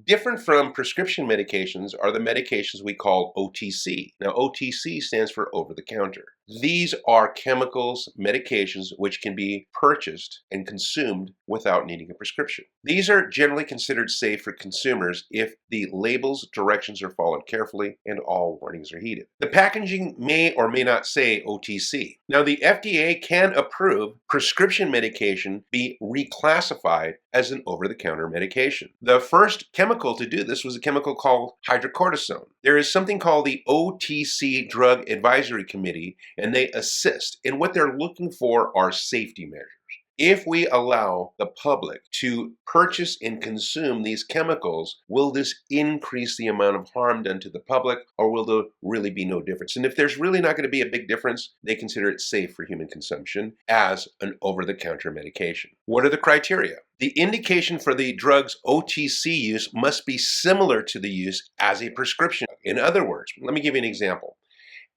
Different from prescription medications are the medications we call OTC. Now, OTC stands for over the counter. These are chemicals, medications, which can be purchased and consumed without needing a prescription. These are generally considered safe for consumers if the labels, directions are followed carefully and all warnings are heeded. The packaging may or may not say OTC. Now, the FDA can approve prescription medication be reclassified as an over-the-counter medication. The first chemical to do this was a chemical called hydrocortisone. There is something called the OTC Drug Advisory Committee, and they assist. And what they're looking for are safety measures. If we allow the public to purchase and consume these chemicals, will this increase the amount of harm done to the public, or will there really be no difference? And if there's really not going to be a big difference, they consider it safe for human consumption as an over-the-counter medication. What are the criteria? The indication for the drug's OTC use must be similar to the use as a prescription. In other words, let me give you an example.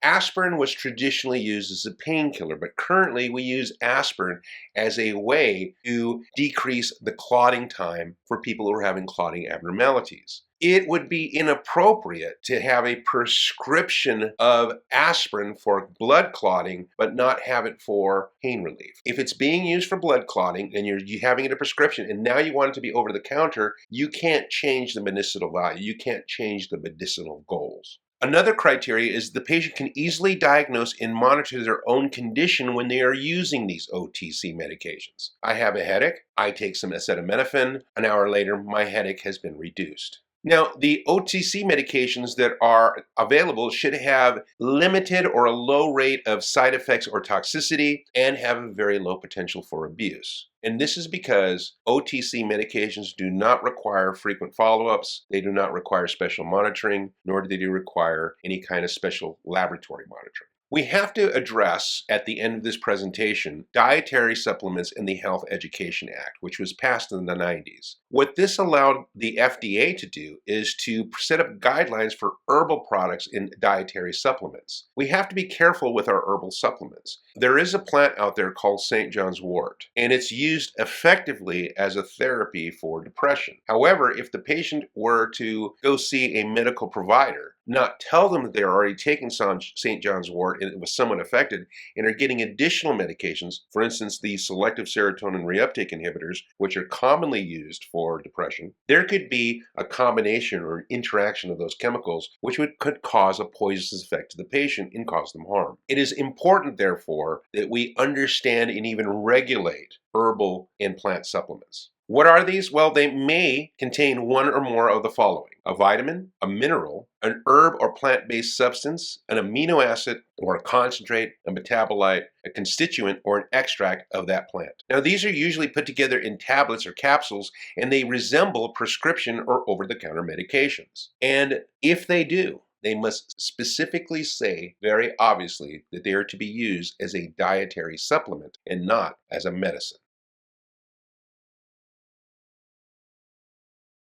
Aspirin was traditionally used as a painkiller, but currently we use aspirin as a way to decrease the clotting time for people who are having clotting abnormalities. It would be inappropriate to have a prescription of aspirin for blood clotting, but not have it for pain relief. If it's being used for blood clotting and you're having it a prescription and now you want it to be over the counter, you can't change the medicinal value. You can't change the medicinal goals. Another criteria is the patient can easily diagnose and monitor their own condition when they are using these OTC medications. I have a headache, I take some acetaminophen, an hour later my headache has been reduced. Now, the OTC medications that are available should have limited or a low rate of side effects or toxicity and have a very low potential for abuse. And this is because OTC medications do not require frequent follow-ups, they do not require special monitoring, nor do they require any kind of special laboratory monitoring. We have to address, at the end of this presentation, dietary supplements in the Health Education Act, which was passed in the 90s. What this allowed the FDA to do is to set up guidelines for herbal products in dietary supplements. We have to be careful with our herbal supplements. There is a plant out there called St. John's wort, and it's used effectively as a therapy for depression. However, if the patient were to go see a medical provider, not tell them that they're already taking some St. John's wort and it was somewhat affected and are getting additional medications, for instance, the selective serotonin reuptake inhibitors, which are commonly used for depression, there could be a combination or an interaction of those chemicals which could cause a poisonous effect to the patient and cause them harm. It is important, therefore, that we understand and even regulate herbal and plant supplements. What are these? Well, they may contain one or more of the following: a vitamin, a mineral, an herb or plant-based substance, an amino acid or a concentrate, a metabolite, a constituent, or an extract of that plant. Now, these are usually put together in tablets or capsules, and they resemble prescription or over-the-counter medications. And if they do, they must specifically say, very obviously, that they are to be used as a dietary supplement and not as a medicine.